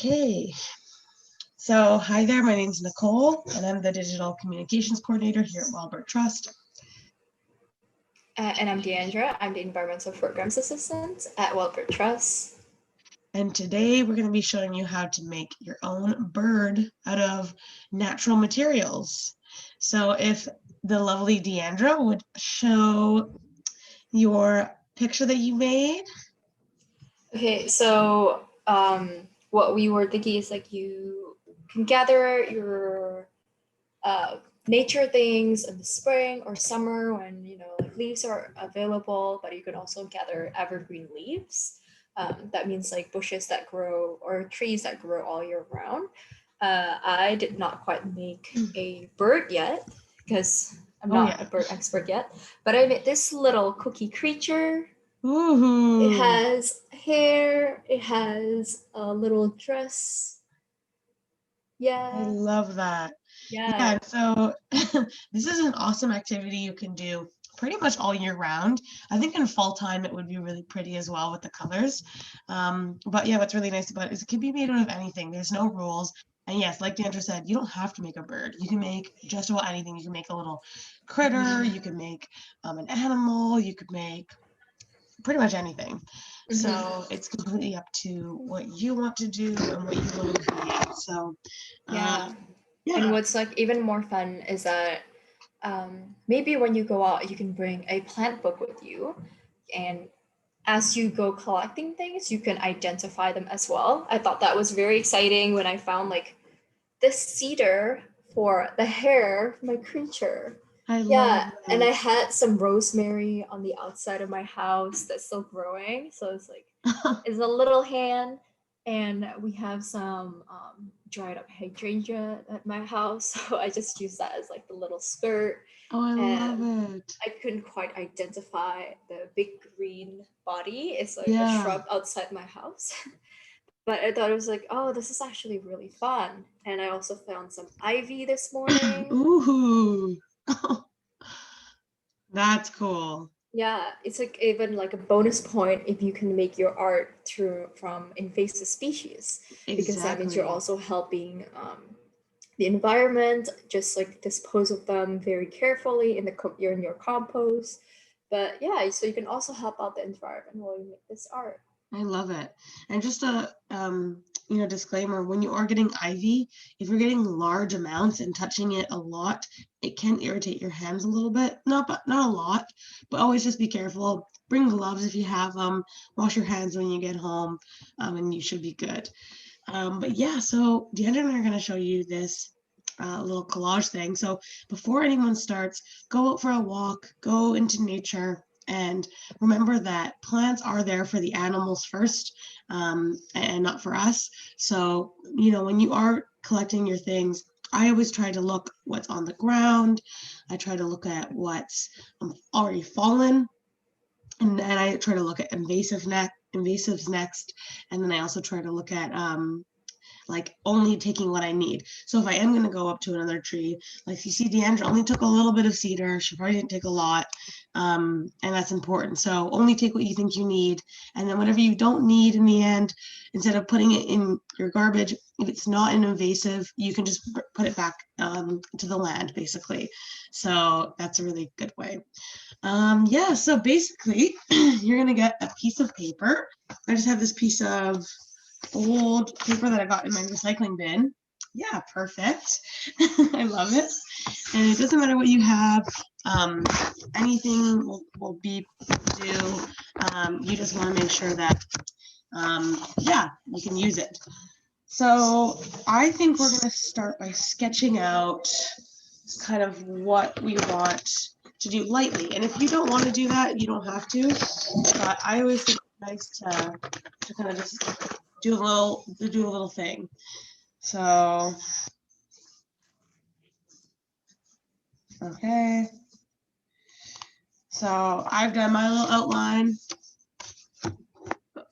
Okay, so hi there, my name is Nicole, and I'm the Digital Communications Coordinator here at Wildbird Trust. And I'm Deandra. I'm the Environmental Programs Assistant at Wildbird Trust. And today we're going to be showing you how to make your own bird out of natural materials. So if the lovely Deandra would show your picture that you made. Okay, so what we were thinking is like you can gather your nature things in the spring or summer when like leaves are available, but you can also gather evergreen leaves. That means like bushes that grow or trees that grow all year round. I did not quite make a bird yet because I'm not a bird expert yet, but I made this little cookie creature. Ooh. It has hair, it has a little dress. Yeah. I love that. Yeah. So this is an awesome activity you can do pretty much all year round. I think in fall time it would be really pretty as well with the colors. But yeah, what's really nice about it is it can be made out of anything. There's no rules. And yes, like Deandra said, you don't have to make a bird. You can make just about anything. You can make a little critter. You can make an animal. You could make pretty much anything. So it's completely up to what you want to do and what you want to create. So yeah. And what's like even more fun is that maybe when you go out, you can bring a plant book with you, and as you go collecting things, you can identify them as well. I thought that was very exciting when I found like this cedar for the hair of my creature. Yeah, and I had some rosemary on the outside of my house that's still growing. So it's like, it's a little hand. And we have some dried up hydrangea at my house. So I just use that as like the little skirt. Oh, I love it. I couldn't quite identify the big green body. It's like a shrub outside my house. But I thought it was like, oh, this is actually really fun. And I also found some ivy this morning. Ooh. That's cool. Yeah, it's like even like a bonus point if you can make your art from invasive species, because that means you're also helping the environment. Just like dispose of them very carefully in your compost. But yeah, so you can also help out the environment while you make this art. I love it. And just a disclaimer, when you are getting ivy, if you're getting large amounts and touching it a lot, it can irritate your hands a little bit. Not a lot, but always just be careful. Bring gloves if you have them. Wash your hands when you get home, and you should be good. But yeah, so Deandra and I are going to show you this little collage thing. So before anyone starts, go out for a walk, go into nature, and remember that plants are there for the animals first, and not for us. So, when you are collecting your things, I always try to look what's on the ground. I try to look at what's already fallen. And then I try to look at invasives next. And then I also try to look at like only taking what I need. So if I am going to go up to another tree, like you see Deandra only took a little bit of cedar. She probably didn't take a lot. And that's important. So only take what you think you need. And then whatever you don't need in the end, instead of putting it in your garbage, if it's not an invasive, you can just put it back to the land, basically. So that's a really good way. Yeah, so basically, you're going to get a piece of paper. I just have this piece of old paper that I got in my recycling bin. Yeah, perfect. I love it. And it doesn't matter what you have. Anything will be do. You just want to make sure that, yeah, you can use it. So I think we're going to start by sketching out kind of what we want to do lightly. And if you don't want to do that, you don't have to. But I always think it's nice to kind of just do a little thing. So, okay. So I've done my little outline.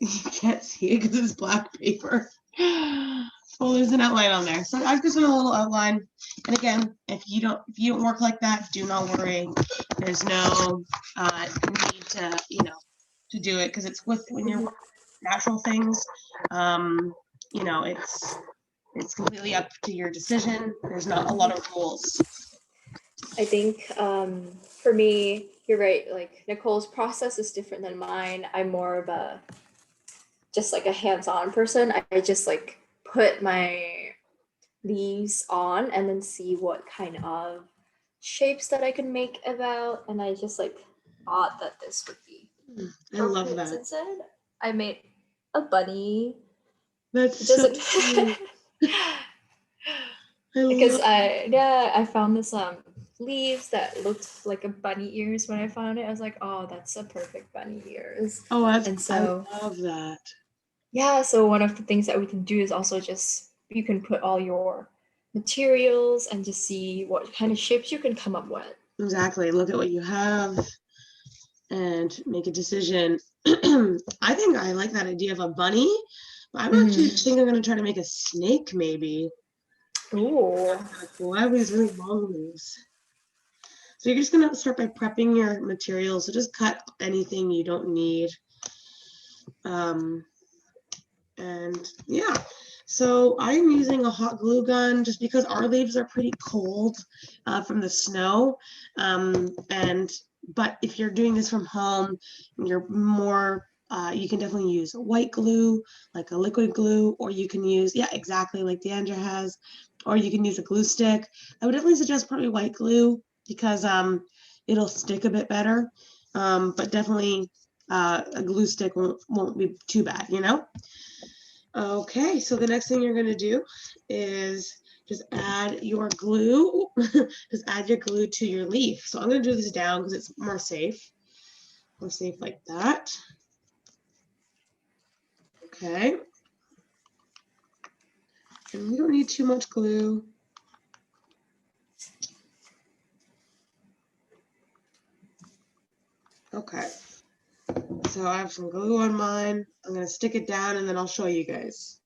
You can't see it because it's black paper. Well, there's an outline on there. So I've just done a little outline. And again, if you don't work like that, do not worry. There's no need to do it, because it's when you're natural things. you know, it's completely up to your decision. There's not a lot of rules. I think for me, you're right. Like Nicole's process is different than mine. I'm more of a just like a hands-on person. I just like put my leaves on and then see what kind of shapes that I can make about. And I just like thought that this would be I love appropriate that. instead. I made a bunny. That's It so doesn't cute. because love I found this leaves that looked like a bunny ears when I found it. I was like, oh, that's a perfect bunny ears. Oh, And I so love that. yeah, so one of the things that we can do is also just you can put all your materials and just see what kind of shapes you can come up with. Exactly. Look at what you have and make a decision. I think I like that idea of a bunny, but I'm actually think I'm gonna try to make a snake maybe. Ooh. Kind of cool. I have these really long leaves. So you're just gonna start by prepping your materials. So just cut anything you don't need. And yeah, so I'm using a hot glue gun just because our leaves are pretty cold from the snow. But if you're doing this from home, you're more, you can definitely use white glue, like a liquid glue, or you can use, yeah, exactly like Deandra has, or you can use a glue stick. I would definitely suggest probably white glue because it'll stick a bit better. But definitely a glue stick won't be too bad, you know? Okay, so the next thing you're gonna do is just add your glue, just add your glue to your leaf. So I'm gonna do this down because it's more safe like that. Okay. And we don't need too much glue. Okay. So I have some glue on mine. I'm gonna stick it down and then I'll show you guys.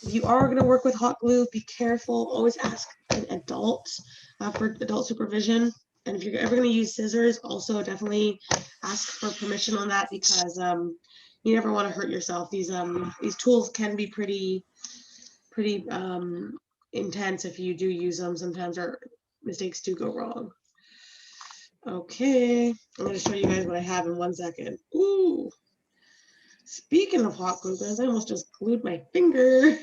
If you are going to work with hot glue, be careful. Always ask an adult for adult supervision. And if you're ever going to use scissors, also definitely ask for permission on that because you never want to hurt yourself. These tools can be pretty intense if you do use them. Sometimes our mistakes do go wrong. Okay, I'm going to show you guys what I have in 1 second. Ooh. Speaking of hot glue guns, I almost just glued my finger.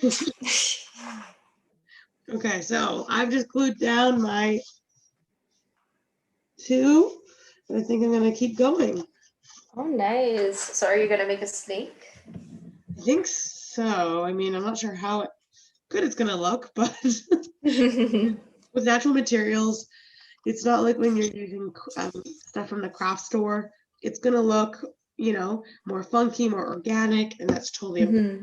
Okay, so I've just glued down my 2, and I think I'm gonna keep going. Oh, nice. So are you gonna make a snake? I think so. I mean, I'm not sure how good it's gonna look, but with natural materials, it's not like when you're using stuff from the craft store. It's gonna look, you know, more funky, more organic, and that's totally okay.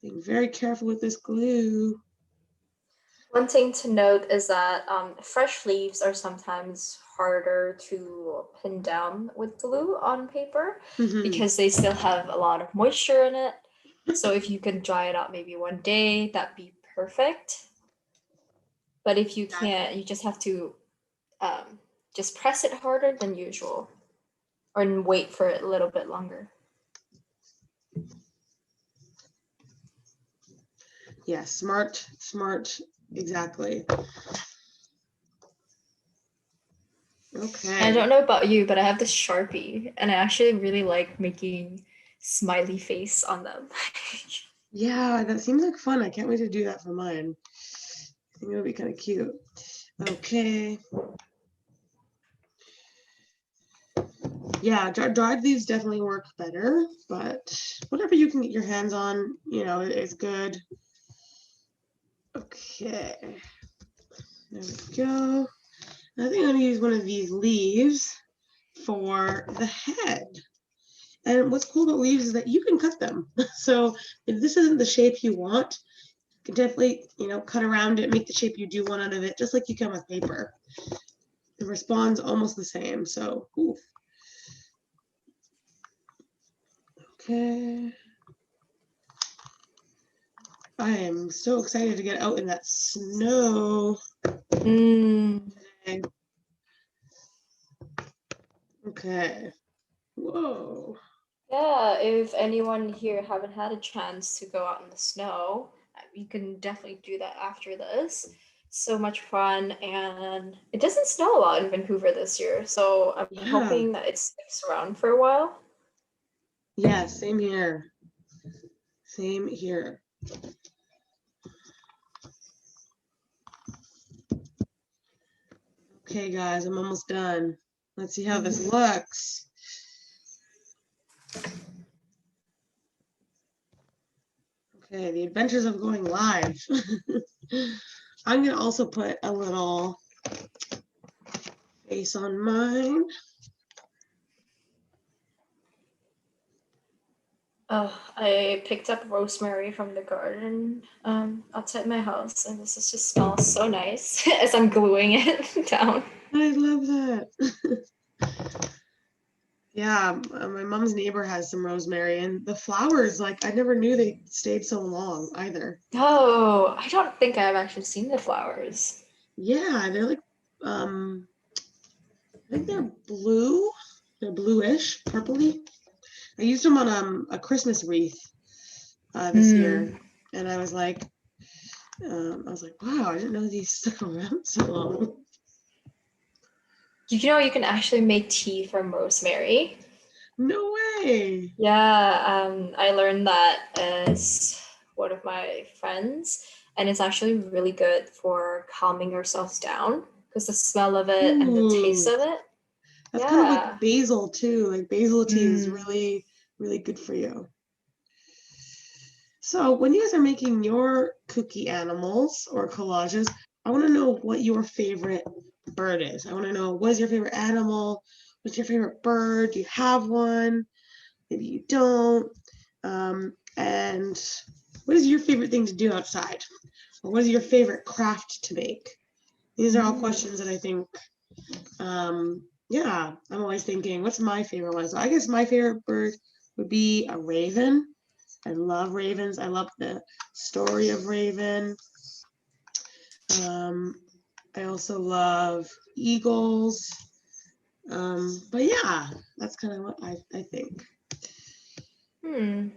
Being very careful with this glue. One thing to note is that fresh leaves are sometimes harder to pin down with glue on paper because they still have a lot of moisture in it. So if you can dry it out maybe one day, that'd be perfect. But if you can't, you just have to just press it harder than usual or wait for it a little bit longer. Yeah, smart, exactly. Okay. I don't know about you, but I have this Sharpie and I actually really like making smiley face on them. Yeah, that seems like fun. I can't wait to do that for mine. I think it'll be kind of cute. Okay. Yeah, dried leaves definitely work better, but whatever you can get your hands on, you know, is good. Okay. There we go. I think I'm going to use one of these leaves for the head. And what's cool about leaves is that you can cut them. So if this isn't the shape you want, you can definitely, you know, cut around it, make the shape you do want out of it, just like you can with paper. It responds almost the same. So, ooh. Okay. I am so excited to get out in that snow. Mm. Today. Okay. Whoa. Yeah, if anyone here haven't had a chance to go out in the snow, you can definitely do that after this. So much fun, and it doesn't snow a lot in Vancouver this year, so I'm Yeah. hoping that it sticks around for a while. Yeah, same here. Same here. Okay, guys, I'm almost done. Let's see how this looks. Okay, the adventures of going live. I'm gonna also put a little face on mine. Oh, I picked up rosemary from the garden outside my house, and this is just smells so nice as I'm gluing it down. I love that. Yeah, my mom's neighbor has some rosemary, and the flowers, like, I never knew they stayed so long either. Oh, I don't think I've actually seen the flowers. Yeah, they're like, I think they're blue. They're bluish, purpley. I used them on a Christmas wreath this year, and I was like, wow, I didn't know these stuck around so long. You know, you can actually make tea from rosemary. No way. Yeah, I learned that as one of my friends, and it's actually really good for calming yourselves down because the smell of it and the taste Ooh, of it. that's kind of like Yeah. basil too. Like basil tea is Mm. really, really good for you. So when you guys are making your cookie animals or collages, I want to know what your favorite bird is. I want to know what is your favorite animal? What's your favorite bird? Do you have one? Maybe you don't. And what is your favorite thing to do outside? Or what is your favorite craft to make? These are all questions that I think, yeah, I'm always thinking, what's my favorite one? So I guess my favorite bird would be a raven. I love ravens. I love the story of Raven. Um, I also love eagles. But yeah, that's kind of what I think. Hmm.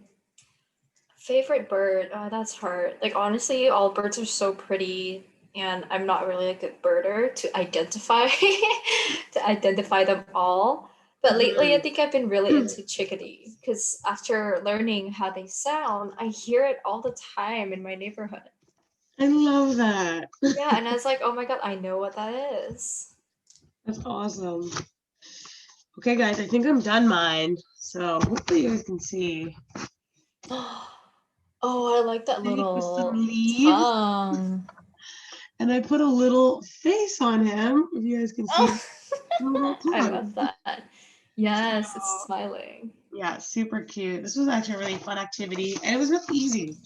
Favorite bird? That's hard. Like honestly, all birds are so pretty, and I'm not really a good birder to identify to identify them all. But lately, I Mhm. think I've been really into chickadee because after learning how they sound, I hear it all the time in my neighborhood. I love that. Yeah, and I was like, oh my god, I know what that is. That's awesome. Okay, guys, I think I'm done mine. So hopefully you guys can see. Oh, I like that Made with some little leaves, tongue. and I put a little face on him. If you guys can see, Oh, a little I tongue. love that. Yes, it's So smiling. yeah, super cute. This was actually a really fun activity, and it was really easy.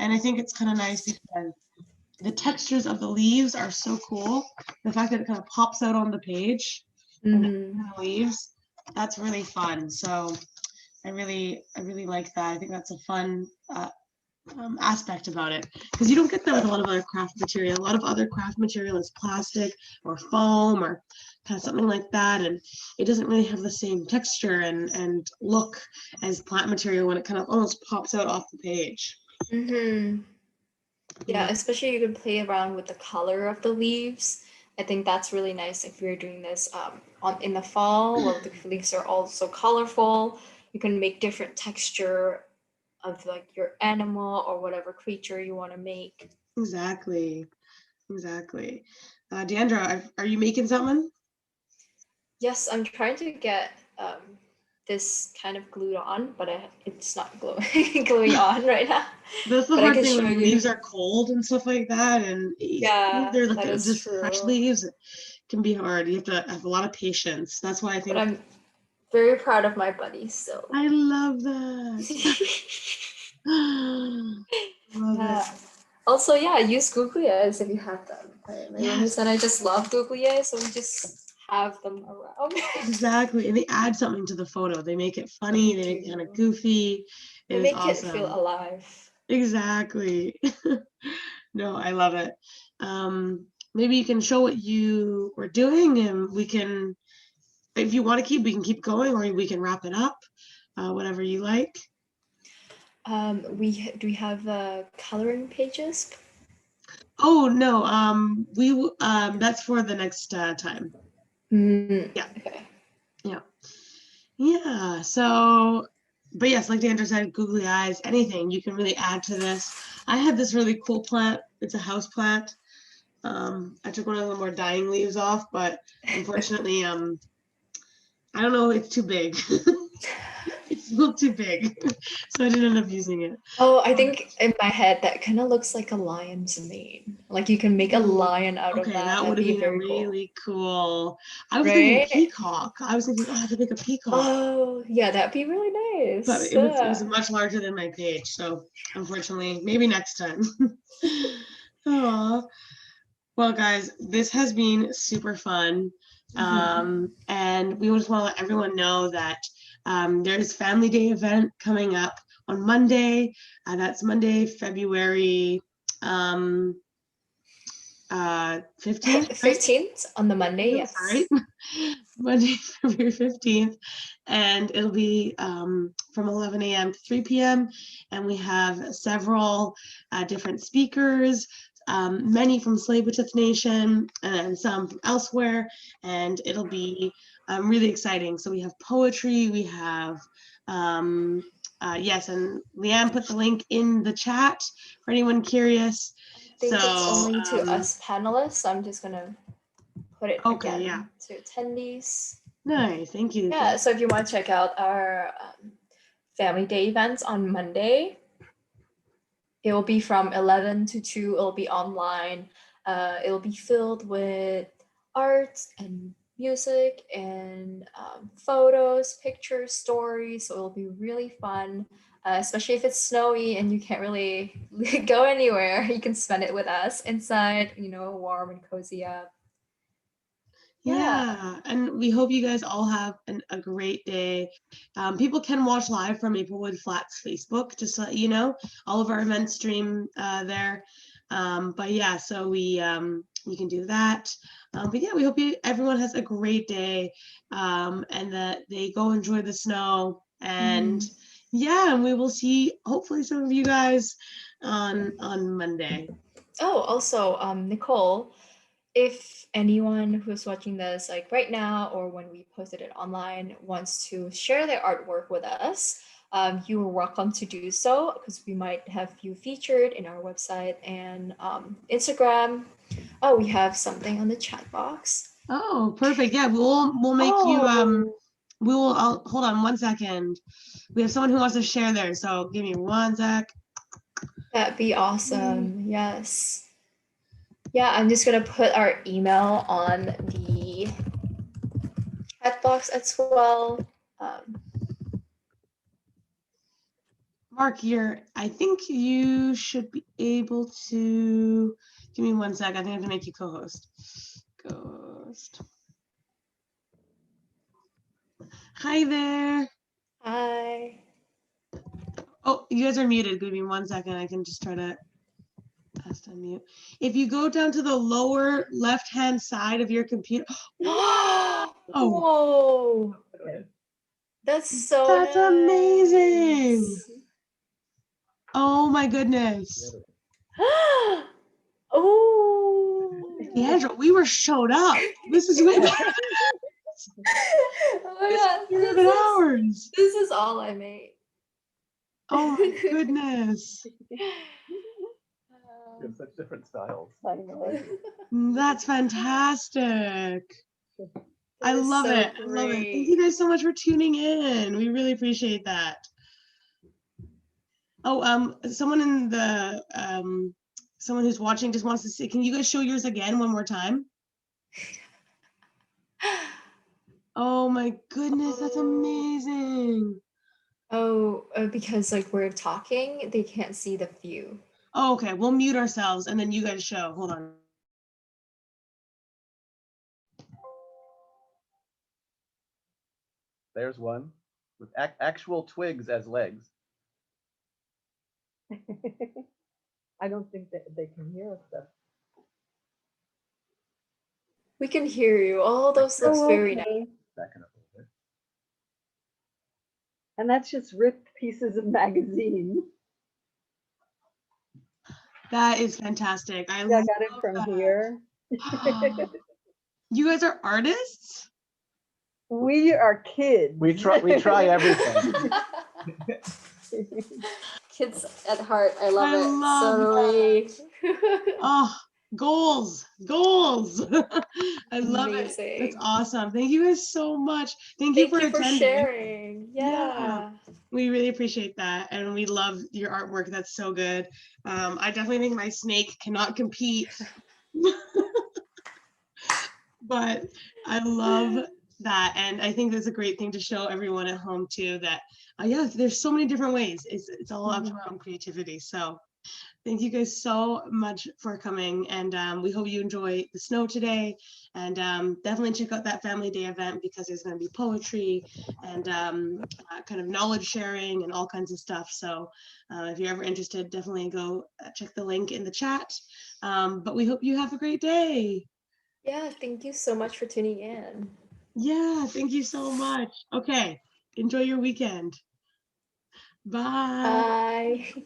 And I think it's kind of nice because the textures of the leaves are so cool. The fact that it kind of pops out on the page and Mm-hmm. the leaves, that's really fun. So I really like that. I think that's a fun aspect about it because you don't get that with a lot of other craft material. A lot of other craft material is plastic or foam or kind of something like that, and it doesn't really have the same texture and look as plant material when it kind of almost pops out off the page. Mm-hmm. You Yeah, know, especially you can play around with the color of the leaves. I think that's really nice if you're doing this on in the fall while the leaves are all so colorful. You can make different texture of like your animal or whatever creature you want to make. exactly, exactly. Deandra, are you making something? Yes, I'm trying to get this kind of glued on, but it's not gluing gluing on right now. That's the But I hard can thing show when you. leaves are cold and stuff like that, and if Yeah, they're like that is just fresh true. leaves, it can be hard. You have to have a lot of patience. That's why I But think I'm very proud of my buddy still. I love that. Love it. Yeah. Also, yeah, use googly eyes if you have them. My roommates and Yes, I just love googly eyes, so we just have them around. exactly. And they add something to the photo. They make it funny, They they make it kind of do. goofy. They It is make it feel awesome. alive. Exactly. No, I love it. Maybe you can show what you were doing and we can if you want to keep, we can keep going, or we can wrap it up, whatever you like. Do we have coloring pages? Oh no, that's for the next time. Yeah. Okay. Yeah. So, but yes, like Andrew said, googly eyes, anything you can really add to this. I had this really cool plant. It's a house plant. I took one of the more dying leaves off, but unfortunately, I don't know, it's too big. It's a little too big, so I didn't end up using it. Oh, I think in my head that kind of looks like a lion's mane. Like you can make a lion out of Okay, that. that would That'd have be been very really cool. I was thinking right? peacock. I was thinking, oh, I could make a peacock, Oh, yeah, that'd be really but nice. it was much larger than my page, so unfortunately, maybe next time. Oh, well, guys, this has been super fun. And we just want to let everyone know that there's Family Day event coming up on Monday. That's Monday, February 15th, right? 15th on the Monday, yes. Sorry. Monday, February 15th. And it'll be from 11 a.m. to 3 p.m. And we have several different speakers, many from Tsleil-Waututh Nation and some from elsewhere. And it'll be really exciting. So we have poetry, we have yes, and Leanne put the link in the chat for anyone curious. I think it's only to us panelists. So I'm just gonna put it again to attendees. Nice, thank you. Yeah, so if you want to check out our Family Day events on Monday, it will be from 11 to 2. It'll be online. It'll be filled with art and music and photos, pictures, stories. So it'll be really fun, especially if it's snowy and you can't really go anywhere. You can spend it with us inside, warm and cozy up. Yeah, and we hope you guys all have a great day. People can watch live from Maplewood Flats Facebook, just to let you know. All of our events stream there. But yeah, so we can do that. But yeah, we hope everyone has a great day and that they go enjoy the snow. And yeah, and we will see hopefully some of you guys on Monday. Oh, also, Nicole, if anyone who's watching this like right now or when we posted it online wants to share their artwork with us, you are welcome to do so because we might have you featured in our website and Instagram. Oh, we have something on the chat box. Oh, perfect. Yeah, we'll make you I'll hold on one second. We have someone who wants to share there, so give me one sec. That'd be awesome. Yes. Yeah, I'm just gonna put our email on the chat box as well. Mark, I think you should be able to give me one sec. I think I have to make you co-host. Ghost. Hi there. Hi. Oh, you guys are muted. Give me one second. I can just try to ask to unmute. If you go down to the lower left-hand side of your computer. Oh, whoa. That's so That's nice. amazing. Oh my goodness. Oh. Deandra, we were showed up. This is way better. Oh my God. Than ours. This is all I made. Oh my goodness. We have such different styles. That's fantastic. I love it. I love it. Thank you guys so much for tuning in. We really appreciate that. Oh, someone in the someone who's watching just wants to see. Can you guys show yours again one more time? Oh my goodness, that's amazing. Oh, because like we're talking, they can't see the view. Oh, okay, we'll mute ourselves and then you guys show. Hold on. There's one with actual twigs as legs. I don't think that they can hear us though. We can hear you. All those looks very nice. backing up a little bit. And that's just ripped pieces of magazine. That is fantastic. Yeah, I got it love from that. here. You guys are artists? We are kids. We try everything. Kids at heart. I love I it. love Totally. Oh, goals. I love it. That's Amazing. awesome. Thank you guys so much. Thank you Thank for you for attending. sharing. Yeah. We really appreciate that. And we love your artwork. That's so good. I definitely think my snake cannot compete. But I love that. And I think that's a great thing to show everyone at home too, that yeah, there's so many different ways. It's all up to our own creativity. So thank you guys so much for coming, and we hope you enjoy the snow today. And definitely check out that Family Day event, because there's going to be poetry and kind of knowledge sharing and all kinds of stuff. So if you're ever interested, definitely go check the link in the chat. But we hope you have a great day. Yeah, thank you so much for tuning in. Yeah, thank you so much. Okay, enjoy your weekend. Bye. Bye.